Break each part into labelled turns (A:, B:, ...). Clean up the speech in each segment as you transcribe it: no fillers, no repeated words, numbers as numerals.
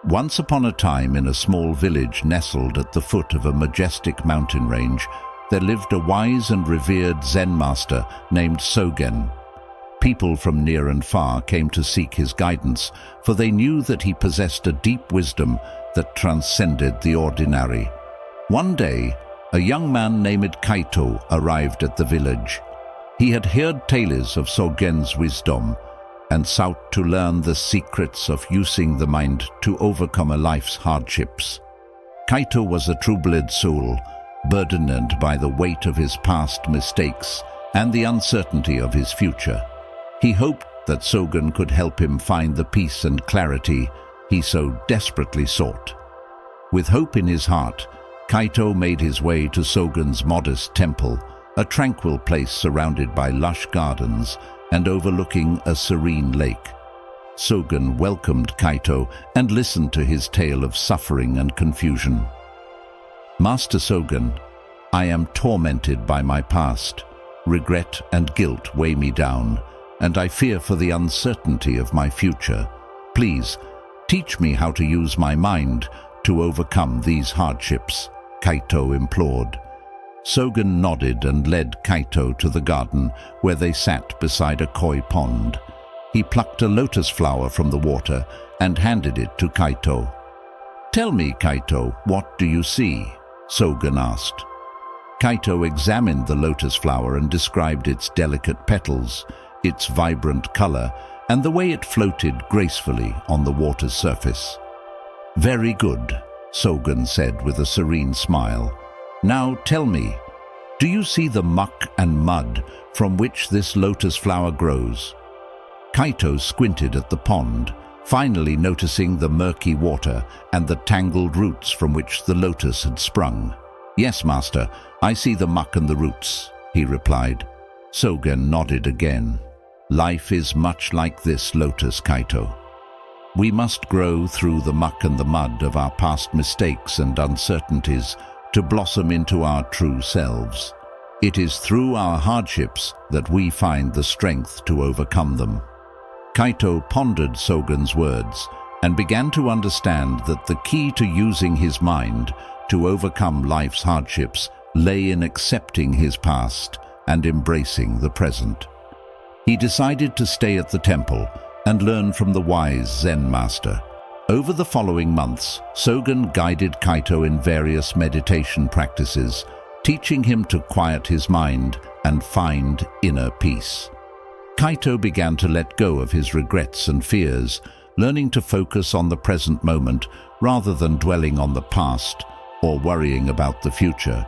A: Once upon a time, in a small village nestled at the foot of a majestic mountain range, there lived a wise and revered Zen master named Sogen. People from near and far came to seek his guidance, for they knew that he possessed a deep wisdom that transcended the ordinary. One day, a young man named Kaito arrived at the village. He had heard tales of Sogen's wisdom and sought to learn the secrets of using the mind to overcome a life's hardships. Kaito was a troubled soul, burdened by the weight of his past mistakes and the uncertainty of his future. He hoped that Sogen could help him find the peace and clarity he so desperately sought. With hope in his heart, Kaito made his way to Sogen's modest temple, a tranquil place surrounded by lush gardens and overlooking a serene lake. Sogen welcomed Kaito and listened to his tale of suffering and confusion. "Master Sogen, I am tormented by my past. Regret and guilt weigh me down, and I fear for the uncertainty of my future. Please, teach me how to use my mind to overcome these hardships," Kaito implored. Sogen nodded and led Kaito to the garden, where they sat beside a koi pond. He plucked a lotus flower from the water and handed it to Kaito. "Tell me, Kaito, what do you see?" Sogen asked. Kaito examined the lotus flower and described its delicate petals, its vibrant color, and the way it floated gracefully on the water's surface. "Very good," Sogen said with a serene smile. "Now tell me, do you see the muck and mud from which this lotus flower grows?" Kaito squinted at the pond, finally noticing the murky water and the tangled roots from which the lotus had sprung. "Yes, master, I see the muck and the roots," he replied. Sogen nodded again. "Life is much like this lotus, Kaito. We must grow through the muck and the mud of our past mistakes and uncertainties to blossom into our true selves. It is through our hardships that we find the strength to overcome them." Kaito pondered Sogen's words and began to understand that the key to using his mind to overcome life's hardships lay in accepting his past and embracing the present. He decided to stay at the temple and learn from the wise Zen master. Over the following months, Sogen guided Kaito in various meditation practices, teaching him to quiet his mind and find inner peace. Kaito began to let go of his regrets and fears, learning to focus on the present moment rather than dwelling on the past or worrying about the future.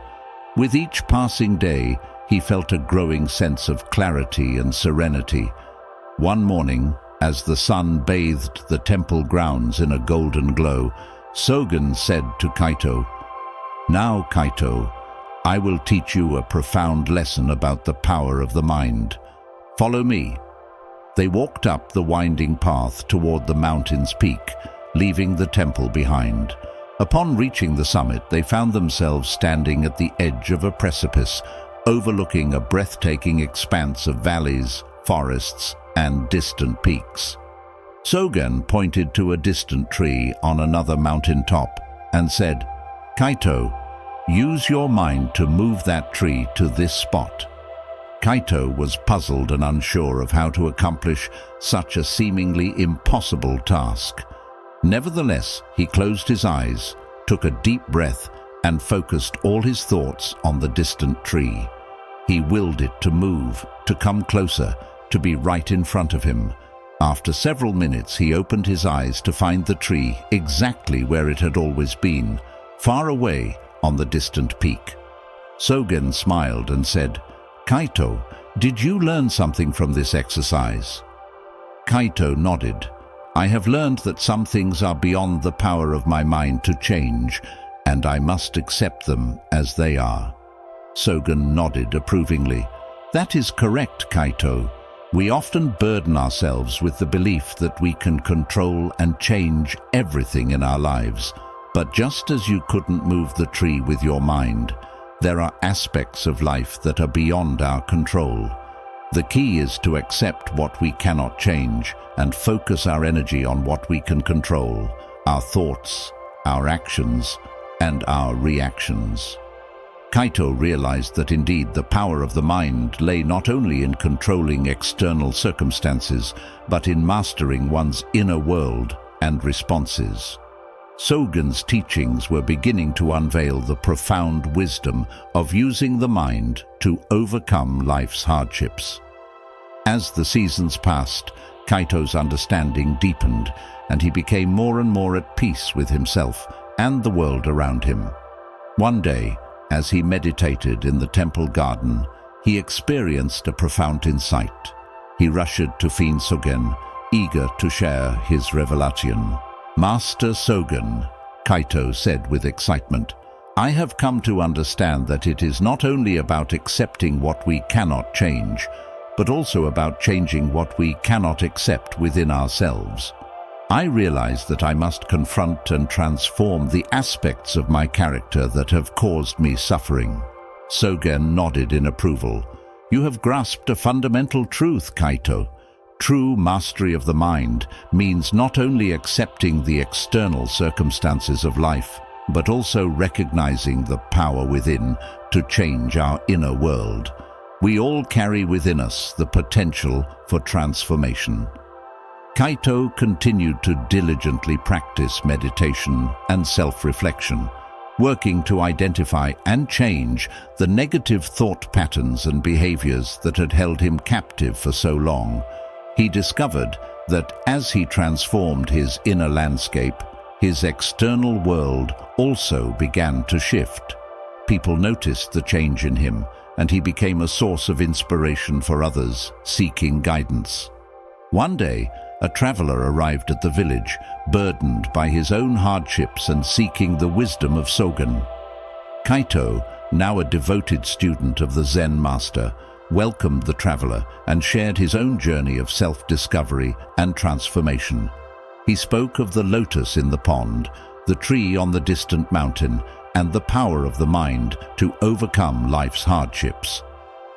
A: With each passing day, he felt a growing sense of clarity and serenity. One morning, as the sun bathed the temple grounds in a golden glow, Sogen said to Kaito, "Now, Kaito, I will teach you a profound lesson about the power of the mind. Follow me." They walked up the winding path toward the mountain's peak, leaving the temple behind. Upon reaching the summit, they found themselves standing at the edge of a precipice, overlooking a breathtaking expanse of valleys, forests, and distant peaks. Sogen pointed to a distant tree on another mountain top and said, "Kaito, use your mind to move that tree to this spot." Kaito was puzzled and unsure of how to accomplish such a seemingly impossible task. Nevertheless, he closed his eyes, took a deep breath, and focused all his thoughts on the distant tree. He willed it to move, to come closer, to be right in front of him. After several minutes, he opened his eyes to find the tree exactly where it had always been, far away on the distant peak. Sogen smiled and said, "Kaito, did you learn something from this exercise?" Kaito nodded. "I have learned that some things are beyond the power of my mind to change, and I must accept them as they are." Sogen nodded approvingly. "That is correct, Kaito. We often burden ourselves with the belief that we can control and change everything in our lives. But just as you couldn't move the tree with your mind, there are aspects of life that are beyond our control. The key is to accept what we cannot change and focus our energy on what we can control, our thoughts, our actions, and our reactions. Kaito realized that indeed the power of the mind lay not only in controlling external circumstances, but in mastering one's inner world and responses. Sogen's teachings were beginning to unveil the profound wisdom of using the mind to overcome life's hardships. As the seasons passed, Kaito's understanding deepened, and he became more and more at peace with himself and the world around him. One day, as he meditated in the temple garden, he experienced a profound insight. He rushed to Fin Sogen, eager to share his revelation. "Master Sogen," Kaito said with excitement, "I have come to understand that it is not only about accepting what we cannot change, but also about changing what we cannot accept within ourselves. I realize that I must confront and transform the aspects of my character that have caused me suffering." Sogen nodded in approval. "You have grasped a fundamental truth, Kaito. True mastery of the mind means not only accepting the external circumstances of life, but also recognizing the power within to change our inner world. We all carry within us the potential for transformation." Kaito continued to diligently practice meditation and self-reflection, working to identify and change the negative thought patterns and behaviors that had held him captive for so long. He discovered that as he transformed his inner landscape, his external world also began to shift. People noticed the change in him, and he became a source of inspiration for others seeking guidance. One day, a traveler arrived at the village, burdened by his own hardships and seeking the wisdom of Sogen. Kaito, now a devoted student of the Zen master, welcomed the traveler and shared his own journey of self-discovery and transformation. He spoke of the lotus in the pond, the tree on the distant mountain, and the power of the mind to overcome life's hardships.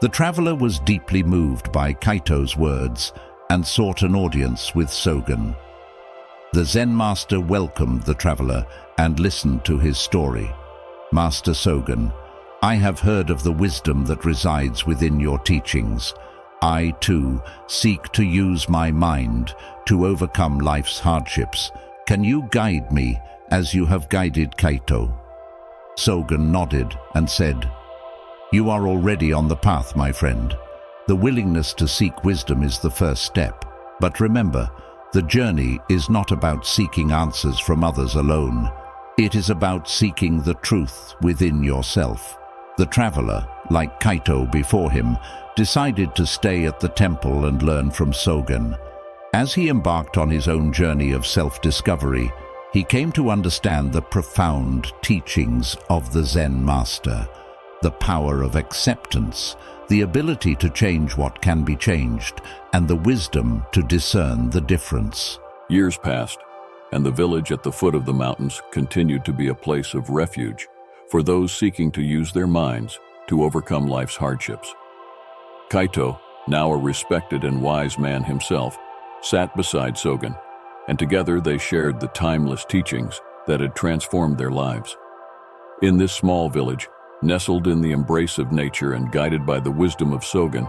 A: The traveler was deeply moved by Kaito's words and sought an audience with Sogen. The Zen master welcomed the traveler and listened to his story. "Master Sogen, I have heard of the wisdom that resides within your teachings. I, too, seek to use my mind to overcome life's hardships. Can you guide me as you have guided Kaito?" Sogen nodded and said, "You are already on the path, my friend. The willingness to seek wisdom is the first step. But remember, the journey is not about seeking answers from others alone. It is about seeking the truth within yourself." The traveler, like Kaito before him, decided to stay at the temple and learn from Sogen. As he embarked on his own journey of self-discovery, he came to understand the profound teachings of the Zen master. The power of acceptance, the ability to change what can be changed, and the wisdom to discern the difference.
B: Years passed, and the village at the foot of the mountains continued to be a place of refuge for those seeking to use their minds to overcome life's hardships. Kaito, now a respected and wise man himself, sat beside Sogen, and together they shared the timeless teachings that had transformed their lives. In this small village, nestled in the embrace of nature and guided by the wisdom of Sogen,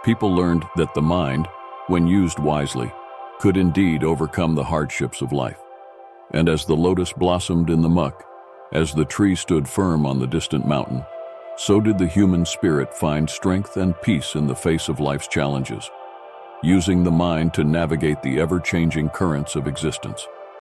B: people learned that the mind, when used wisely, could indeed overcome the hardships of life. And as the lotus blossomed in the muck, as the tree stood firm on the distant mountain, so did the human spirit find strength and peace in the face of life's challenges, using the mind to navigate the ever-changing currents of existence.